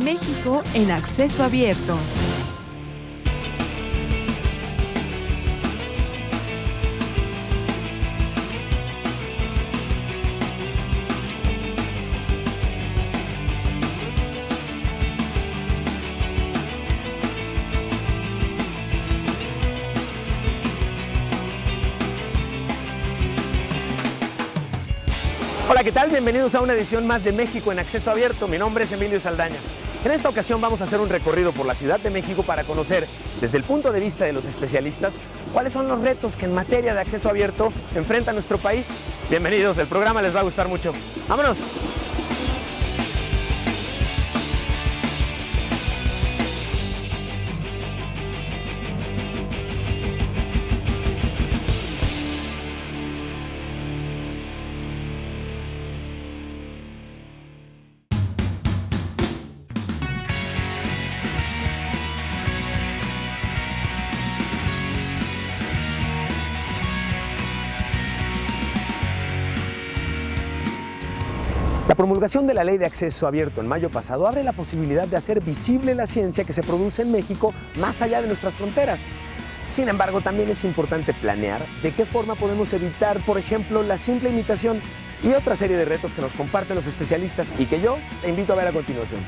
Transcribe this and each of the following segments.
México en acceso abierto. Hola, ¿qué tal? Bienvenidos a una edición más de México en Acceso Abierto. Mi nombre es Emilio Saldaña. En esta ocasión vamos a hacer un recorrido por la Ciudad de México para conocer, desde el punto de vista de los especialistas, cuáles son los retos que en materia de acceso abierto enfrenta nuestro país. Bienvenidos, el programa les va a gustar mucho. ¡Vámonos! La promulgación de la Ley de Acceso Abierto en mayo pasado abre la posibilidad de hacer visible la ciencia que se produce en México más allá de nuestras fronteras. Sin embargo, también es importante planear de qué forma podemos evitar, por ejemplo, la simple imitación y otra serie de retos que nos comparten los especialistas y que yo te invito a ver a continuación.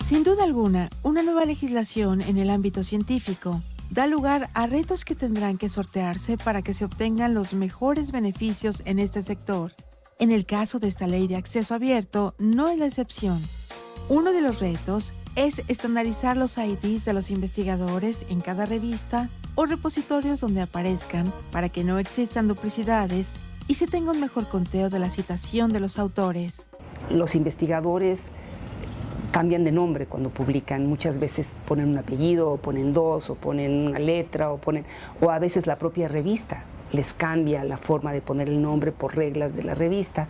Sin duda alguna, una nueva legislación en el ámbito científico da lugar a retos que tendrán que sortearse para que se obtengan los mejores beneficios en este sector. En el caso de esta ley de acceso abierto, no es la excepción. Uno de los retos es estandarizar los IDs de los investigadores en cada revista o repositorios donde aparezcan para que no existan duplicidades y se tenga un mejor conteo de la citación de los autores. Los investigadores cambian de nombre cuando publican, muchas veces ponen un apellido, o ponen dos, o ponen una letra, o a veces la propia revista les cambia la forma de poner el nombre por reglas de la revista.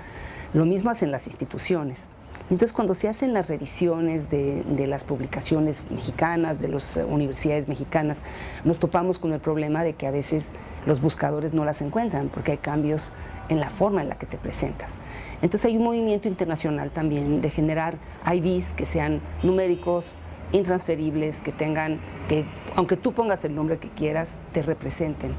Lo mismo hacen las instituciones. Entonces, cuando se hacen las revisiones de las publicaciones mexicanas, de las universidades mexicanas, nos topamos con el problema de que a veces los buscadores no las encuentran porque hay cambios en la forma en la que te presentas. Entonces hay un movimiento internacional también de generar IDs que sean numéricos, intransferibles, que aunque tú pongas el nombre que quieras, te representen.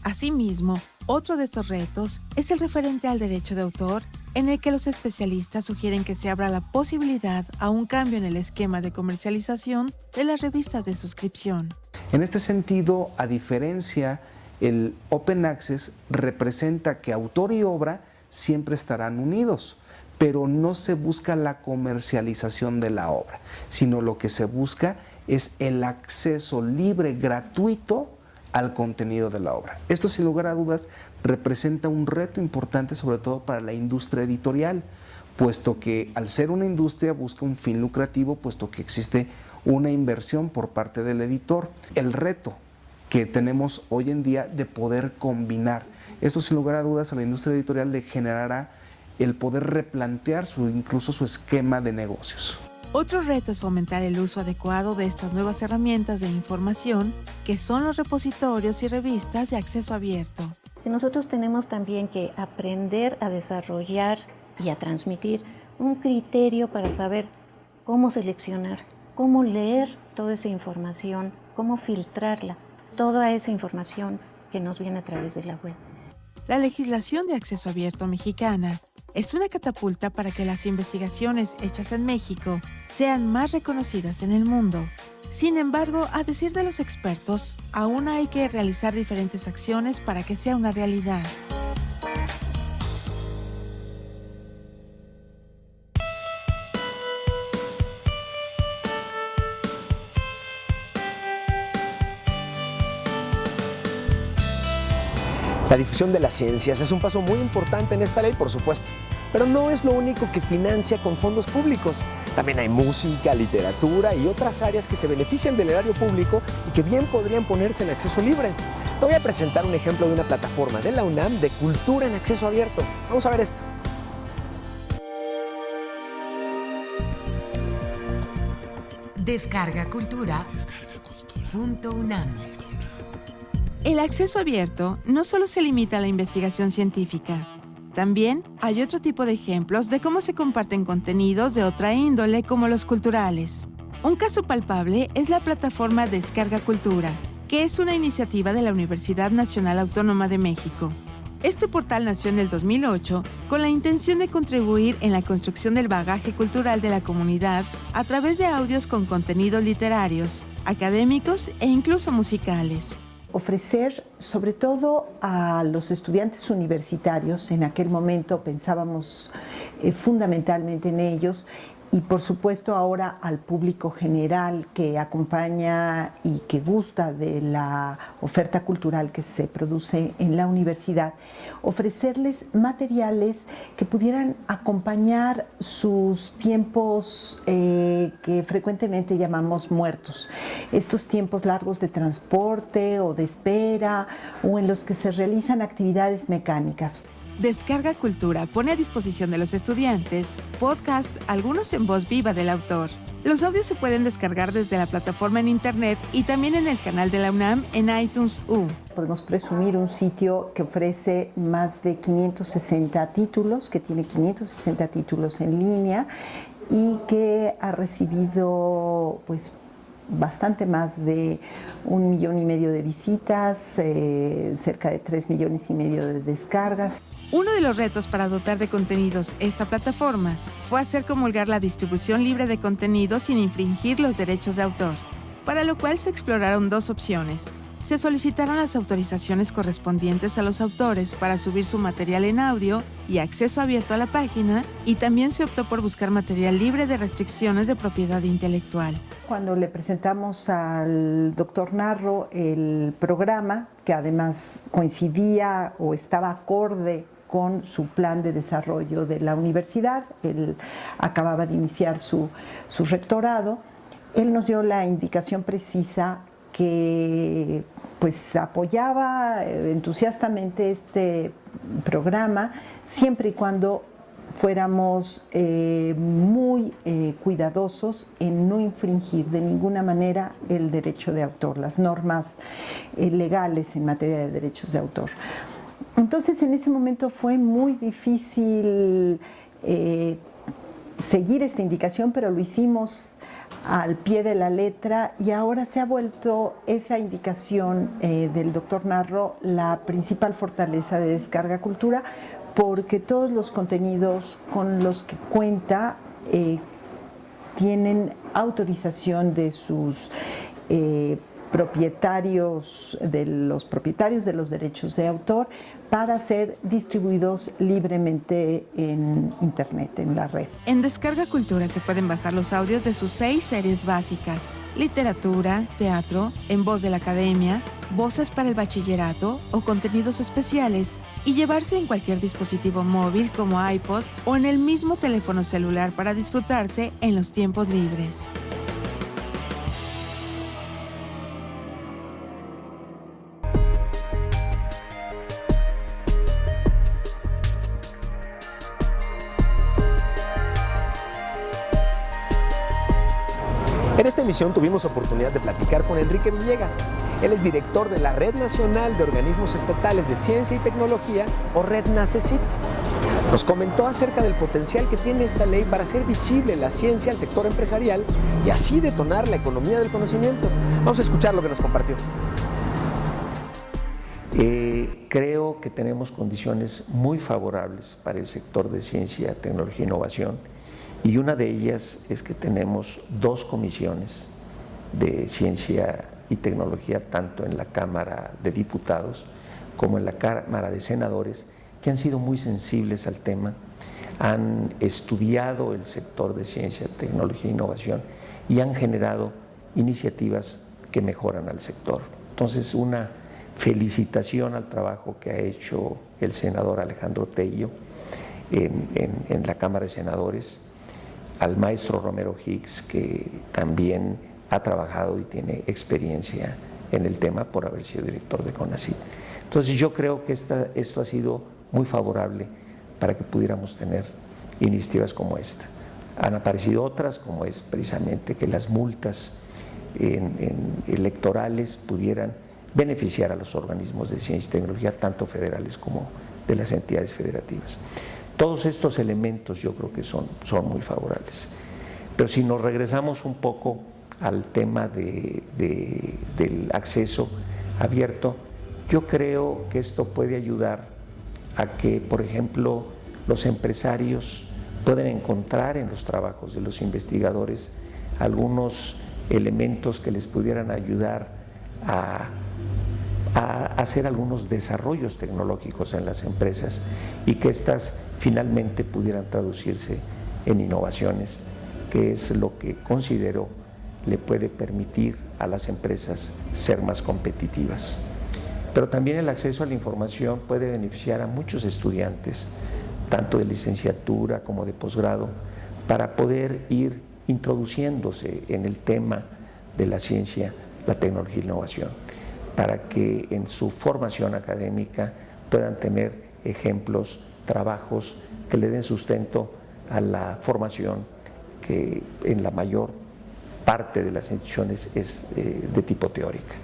Asimismo, otro de estos retos es el referente al derecho de autor, en el que los especialistas sugieren que se abra la posibilidad a un cambio en el esquema de comercialización de las revistas de suscripción. En este sentido, a diferencia, el Open Access representa que autor y obra siempre estarán unidos, pero no se busca la comercialización de la obra, sino lo que se busca es el acceso libre, gratuito al contenido de la obra. Esto, sin lugar a dudas, representa un reto importante, sobre todo para la industria editorial, puesto que al ser una industria busca un fin lucrativo, puesto que existe una inversión por parte del editor. El reto que tenemos hoy en día de poder combinar esto, sin lugar a dudas, a la industria editorial le generará el poder replantear incluso su esquema de negocios. Otro reto es fomentar el uso adecuado de estas nuevas herramientas de información que son los repositorios y revistas de acceso abierto. Nosotros tenemos también que aprender a desarrollar y a transmitir un criterio para saber cómo seleccionar, cómo leer toda esa información, cómo filtrarla, toda esa información que nos viene a través de la web. La legislación de acceso abierto mexicana es una catapulta para que las investigaciones hechas en México sean más reconocidas en el mundo. Sin embargo, a decir de los expertos, aún hay que realizar diferentes acciones para que sea una realidad. La difusión de las ciencias es un paso muy importante en esta ley, por supuesto, pero no es lo único que financia con fondos públicos. También hay música, literatura y otras áreas que se benefician del erario público y que bien podrían ponerse en acceso libre. Te voy a presentar un ejemplo de una plataforma de la UNAM de cultura en acceso abierto. Vamos a ver esto. Descarga Cultura. .unam. El acceso abierto no solo se limita a la investigación científica. También hay otro tipo de ejemplos de cómo se comparten contenidos de otra índole como los culturales. Un caso palpable es la plataforma Descarga Cultura, que es una iniciativa de la Universidad Nacional Autónoma de México. Este portal nació en el 2008 con la intención de contribuir en la construcción del bagaje cultural de la comunidad a través de audios con contenidos literarios, académicos e incluso musicales. Ofrecer, sobre todo a los estudiantes universitarios, en aquel momento pensábamos fundamentalmente en ellos, y por supuesto ahora al público general que acompaña y que gusta de la oferta cultural que se produce en la universidad, ofrecerles materiales que pudieran acompañar sus tiempos que frecuentemente llamamos muertos, estos tiempos largos de transporte o de espera o en los que se realizan actividades mecánicas. Descarga Cultura pone a disposición de los estudiantes podcasts, algunos en voz viva del autor. Los audios se pueden descargar desde la plataforma en internet y también en el canal de la UNAM en iTunes U. Podemos presumir un sitio que ofrece más de 560 títulos, que tiene 560 títulos en línea y que ha recibido bastante más de 1,5 millones de visitas, cerca de 3,5 millones de descargas. Uno de los retos para dotar de contenidos esta plataforma fue hacer comulgar la distribución libre de contenido sin infringir los derechos de autor, para lo cual se exploraron dos opciones. Se solicitaron las autorizaciones correspondientes a los autores para subir su material en audio y acceso abierto a la página, y también se optó por buscar material libre de restricciones de propiedad intelectual. Cuando le presentamos al doctor Narro el programa, que además coincidía o estaba acorde con su plan de desarrollo de la universidad, él acababa de iniciar su rectorado, él nos dio la indicación precisa que apoyaba entusiastamente este programa siempre y cuando fuéramos muy cuidadosos en no infringir de ninguna manera el derecho de autor, las normas legales en materia de derechos de autor. Entonces, en ese momento fue muy difícil seguir esta indicación, pero lo hicimos al pie de la letra y ahora se ha vuelto esa indicación del doctor Narro la principal fortaleza de Descarga Cultura, porque todos los contenidos con los que cuenta tienen autorización de sus propietarios, de los propietarios de los derechos de autor, para ser distribuidos libremente en internet, en la red. En Descarga Cultura se pueden bajar los audios de sus 6 series básicas: literatura, teatro, en voz de la academia, voces para el bachillerato o contenidos especiales, y llevarse en cualquier dispositivo móvil como iPod o en el mismo teléfono celular para disfrutarse en los tiempos libres. En esta emisión tuvimos oportunidad de platicar con Enrique Villegas. Él es director de la Red Nacional de Organismos Estatales de Ciencia y Tecnología, o Red NACECIT. Nos comentó acerca del potencial que tiene esta ley para hacer visible la ciencia al sector empresarial y así detonar la economía del conocimiento. Vamos a escuchar lo que nos compartió. Creo que tenemos condiciones muy favorables para el sector de ciencia, tecnología e innovación, y una de ellas es que tenemos 2 comisiones de ciencia y tecnología, tanto en la Cámara de Diputados como en la Cámara de Senadores, que han sido muy sensibles al tema, han estudiado el sector de ciencia, tecnología e innovación y han generado iniciativas que mejoran al sector. Entonces, una felicitación al trabajo que ha hecho el senador Alejandro Tello en la Cámara de Senadores, al maestro Romero Hicks, que también ha trabajado y tiene experiencia en el tema por haber sido director de CONACYT. Entonces yo creo que esto ha sido muy favorable para que pudiéramos tener iniciativas como esta. Han aparecido otras, como es precisamente que las multas electorales pudieran beneficiar a los organismos de ciencia y tecnología, tanto federales como de las entidades federativas. Todos estos elementos yo creo que son muy favorables. Pero si nos regresamos un poco al tema del acceso abierto, yo creo que esto puede ayudar a que, por ejemplo, los empresarios pueden encontrar en los trabajos de los investigadores algunos elementos que les pudieran ayudar a hacer algunos desarrollos tecnológicos en las empresas y que éstas finalmente pudieran traducirse en innovaciones, que es lo que considero le puede permitir a las empresas ser más competitivas. Pero también el acceso a la información puede beneficiar a muchos estudiantes, tanto de licenciatura como de posgrado, para poder ir introduciéndose en el tema de la ciencia, la tecnología e innovación, para que en su formación académica puedan tener ejemplos, trabajos que le den sustento a la formación que en la mayor parte de las instituciones es de tipo teórica.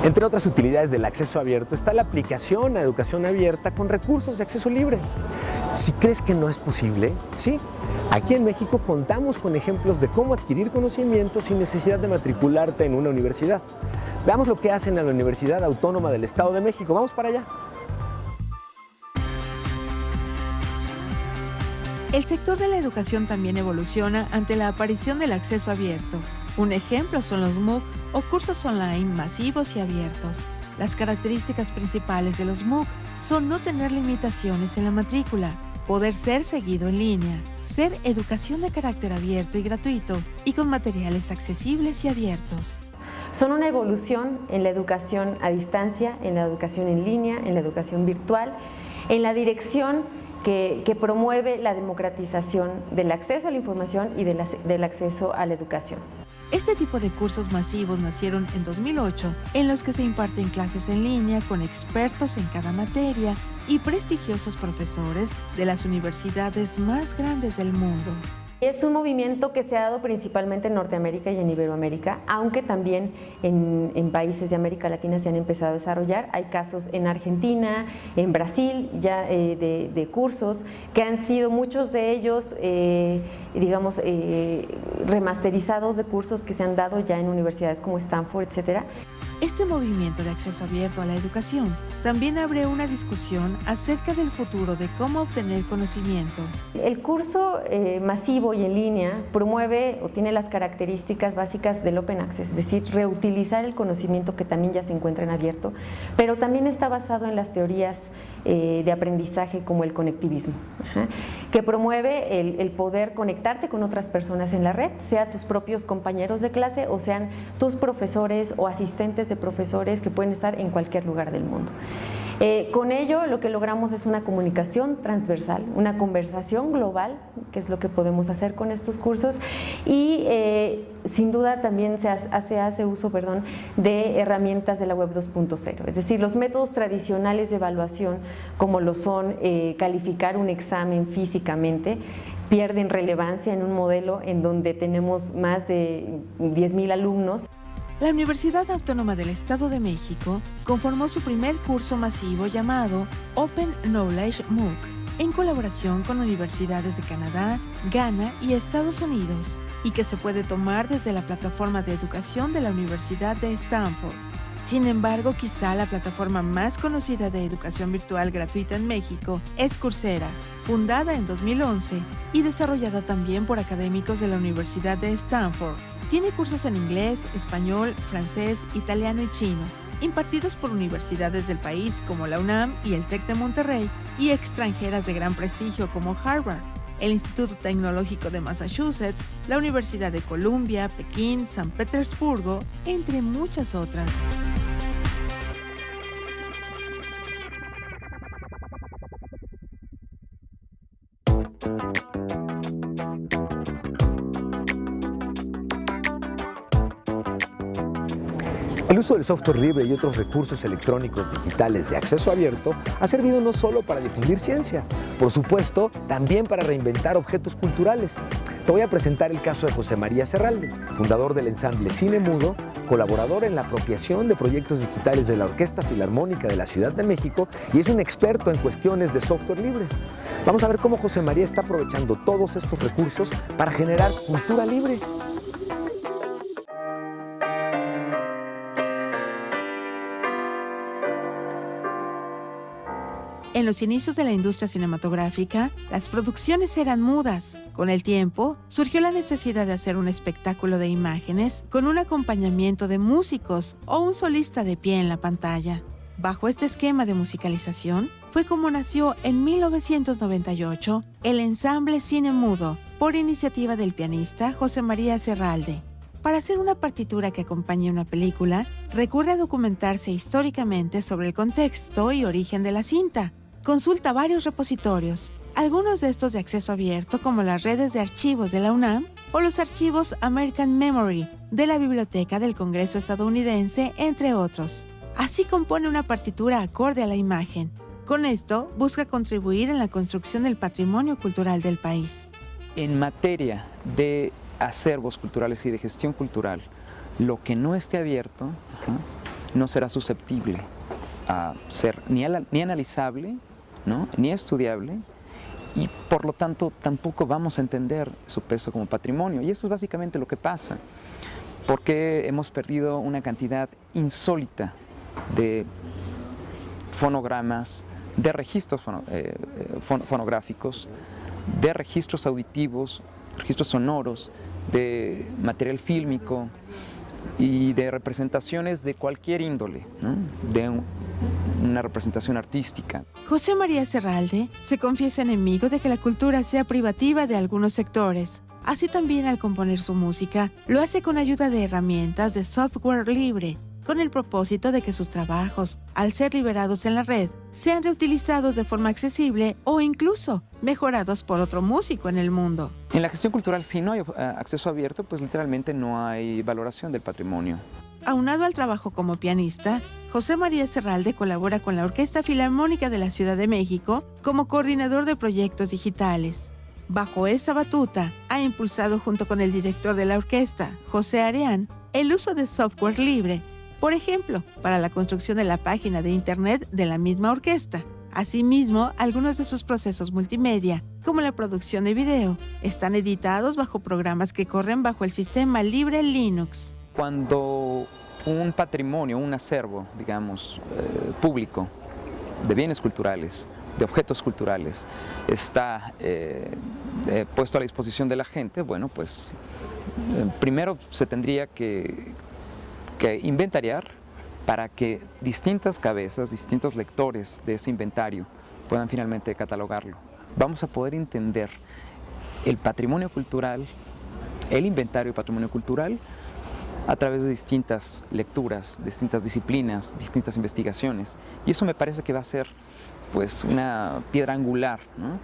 Entre otras utilidades del acceso abierto está la aplicación a educación abierta con recursos de acceso libre. Si crees que no es posible, sí. Aquí en México contamos con ejemplos de cómo adquirir conocimientos sin necesidad de matricularte en una universidad. Veamos lo que hacen en la Universidad Autónoma del Estado de México. Vamos para allá. El sector de la educación también evoluciona ante la aparición del acceso abierto. Un ejemplo son los MOOC o cursos online masivos y abiertos. Las características principales de los MOOC son no tener limitaciones en la matrícula, poder ser seguido en línea, ser educación de carácter abierto y gratuito y con materiales accesibles y abiertos. Son una evolución en la educación a distancia, en la educación en línea, en la educación virtual, en la dirección que promueve la democratización del acceso a la información y del acceso a la educación. Este tipo de cursos masivos nacieron en 2008, en los que se imparten clases en línea con expertos en cada materia y prestigiosos profesores de las universidades más grandes del mundo. Es un movimiento que se ha dado principalmente en Norteamérica y en Iberoamérica, aunque también en países de América Latina se han empezado a desarrollar. Hay casos en Argentina, en Brasil, ya de cursos que han sido muchos de ellos, remasterizados de cursos que se han dado ya en universidades como Stanford, etcétera. Este movimiento de acceso abierto a la educación también abre una discusión acerca del futuro de cómo obtener conocimiento. El curso masivo y en línea promueve o tiene las características básicas del Open Access, es decir, reutilizar el conocimiento que también ya se encuentra en abierto, pero también está basado en las teorías de aprendizaje como el conectivismo, que promueve el poder conectarte con otras personas en la red, sea tus propios compañeros de clase o sean tus profesores o asistentes de profesores que pueden estar en cualquier lugar del mundo. Con ello lo que logramos es una comunicación transversal, una conversación global, que es lo que podemos hacer con estos cursos, y sin duda también se hace uso de herramientas de la web 2.0, es decir, los métodos tradicionales de evaluación como lo son calificar un examen físicamente, pierden relevancia en un modelo en donde tenemos más de 10,000 alumnos. La Universidad Autónoma del Estado de México conformó su primer curso masivo llamado Open Knowledge MOOC, en colaboración con universidades de Canadá, Ghana y Estados Unidos, y que se puede tomar desde la plataforma de educación de la Universidad de Stanford. Sin embargo, quizá la plataforma más conocida de educación virtual gratuita en México es Coursera, fundada en 2011 y desarrollada también por académicos de la Universidad de Stanford. Tiene cursos en inglés, español, francés, italiano y chino. impartidos por universidades del país como la UNAM y el TEC de Monterrey, y extranjeras de gran prestigio como Harvard, el Instituto Tecnológico de Massachusetts, la Universidad de Columbia, Pekín, San Petersburgo, entre muchas otras. El uso del software libre y otros recursos electrónicos digitales de acceso abierto ha servido no solo para difundir ciencia, por supuesto, también para reinventar objetos culturales. Te voy a presentar el caso de José María Serralde, fundador del ensamble Cine Mudo, colaborador en la apropiación de proyectos digitales de la Orquesta Filarmónica de la Ciudad de México y es un experto en cuestiones de software libre. Vamos a ver cómo José María está aprovechando todos estos recursos para generar cultura libre. En los inicios de la industria cinematográfica, las producciones eran mudas. Con el tiempo, surgió la necesidad de hacer un espectáculo de imágenes con un acompañamiento de músicos o un solista de pie en la pantalla. Bajo este esquema de musicalización, fue como nació en 1998 el ensamble Cine Mudo, por iniciativa del pianista José María Serralde. Para hacer una partitura que acompañe una película, recurre a documentarse históricamente sobre el contexto y origen de la cinta. Consulta varios repositorios, algunos de estos de acceso abierto como las redes de archivos de la UNAM o los archivos American Memory de la Biblioteca del Congreso estadounidense, entre otros. Así compone una partitura acorde a la imagen. Con esto, busca contribuir en la construcción del patrimonio cultural del país. En materia de acervos culturales y de gestión cultural, lo que no esté abierto no será susceptible a ser ni analizable, ¿no?, ni estudiable, y por lo tanto tampoco vamos a entender su peso como patrimonio. Y eso es básicamente lo que pasa, porque hemos perdido una cantidad insólita de fonogramas, de registros fonográficos, de registros auditivos, registros sonoros, de material fílmico y de representaciones de cualquier índole, ¿no?, de una representación artística. José María Serralde se confiesa enemigo de que la cultura sea privativa de algunos sectores. Así también, al componer su música, lo hace con ayuda de herramientas de software libre, con el propósito de que sus trabajos, al ser liberados en la red, sean reutilizados de forma accesible o incluso mejorados por otro músico en el mundo. En la gestión cultural, si no hay acceso abierto, pues literalmente no hay valoración del patrimonio. Aunado al trabajo como pianista, José María Serralde colabora con la Orquesta Filarmónica de la Ciudad de México como coordinador de proyectos digitales. Bajo esa batuta, ha impulsado junto con el director de la orquesta, José Areán, el uso de software libre, por ejemplo, para la construcción de la página de internet de la misma orquesta. Asimismo, algunos de sus procesos multimedia, como la producción de video, están editados bajo programas que corren bajo el sistema libre Linux. Cuando un patrimonio, un acervo, digamos, público, de bienes culturales, de objetos culturales, está puesto a la disposición de la gente, bueno, pues primero se tendría que inventariar para que distintas cabezas, distintos lectores de ese inventario puedan finalmente catalogarlo. Vamos a poder entender el patrimonio cultural, el inventario de patrimonio cultural, a través de distintas lecturas, distintas disciplinas, distintas investigaciones. Y eso me parece que va a ser pues una piedra angular, ¿no?,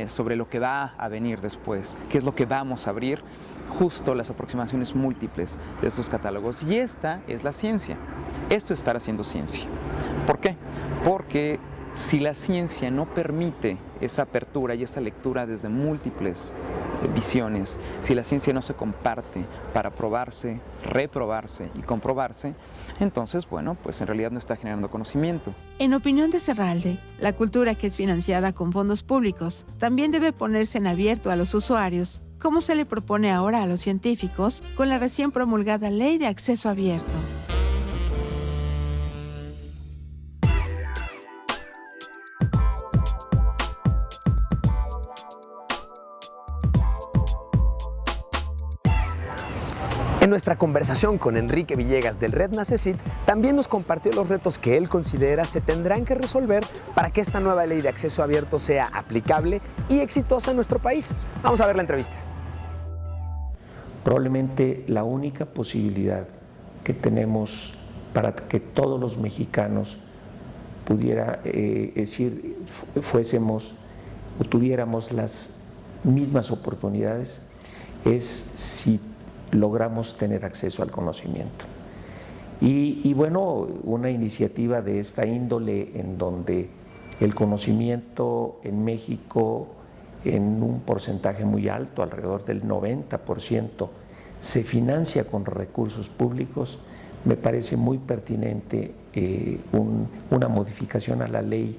sobre lo que va a venir después, qué es lo que vamos a abrir, justo las aproximaciones múltiples de estos catálogos. Y esta es la ciencia. Esto es estar haciendo ciencia. ¿Por qué? Porque si la ciencia no permite esa apertura y esa lectura desde múltiples visiones, si la ciencia no se comparte para probarse, reprobarse y comprobarse, entonces, bueno, pues en realidad no está generando conocimiento. En opinión de Serralde, la cultura que es financiada con fondos públicos también debe ponerse en abierto a los usuarios, como se le propone ahora a los científicos con la recién promulgada Ley de Acceso Abierto. En En nuestra conversación con Enrique Villegas del Red Nacecit, también nos compartió los retos que él considera se tendrán que resolver para que esta nueva ley de acceso abierto sea aplicable y exitosa en nuestro país. Vamos a ver la entrevista. Probablemente la única posibilidad que tenemos para que todos los mexicanos fuésemos o tuviéramos las mismas oportunidades es si logramos tener acceso al conocimiento. Y bueno, una iniciativa de esta índole en donde el conocimiento en México en un porcentaje muy alto, alrededor del 90%, se financia con recursos públicos, me parece muy pertinente una modificación a la ley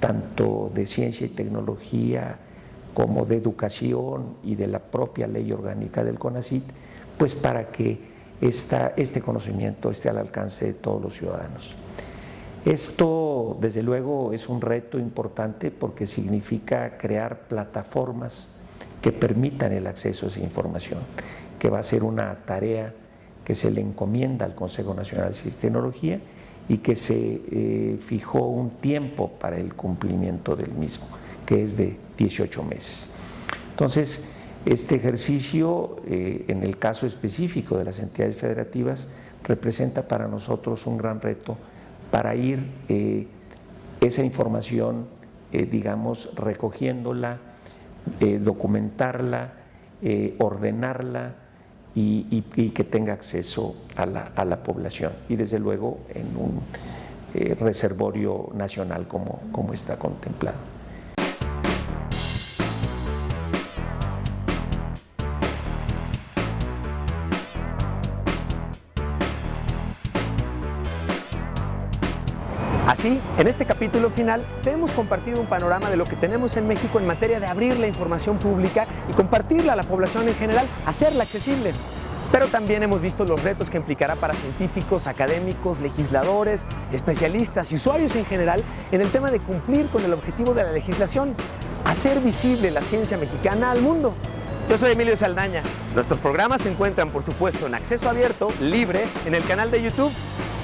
tanto de ciencia y tecnología como de educación y de la propia ley orgánica del CONACYT, pues para que este conocimiento esté al alcance de todos los ciudadanos. Esto, desde luego, es un reto importante porque significa crear plataformas que permitan el acceso a esa información, que va a ser una tarea que se le encomienda al Consejo Nacional de Ciencia y Tecnología y que se fijó un tiempo para el cumplimiento del mismo, que es de 18 meses. Entonces, este ejercicio, en el caso específico de las entidades federativas, representa para nosotros un gran reto para ir esa información, digamos, recogiéndola, documentarla, ordenarla y que tenga acceso a la población y desde luego en un reservorio nacional como está contemplado. Así, en este capítulo final, te hemos compartido un panorama de lo que tenemos en México en materia de abrir la información pública y compartirla a la población en general, hacerla accesible. Pero también hemos visto los retos que implicará para científicos, académicos, legisladores, especialistas y usuarios en general en el tema de cumplir con el objetivo de la legislación, hacer visible la ciencia mexicana al mundo. Yo soy Emilio Saldaña. Nuestros programas se encuentran, por supuesto, en acceso abierto, libre, en el canal de YouTube.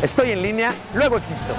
Estoy en línea, luego existo.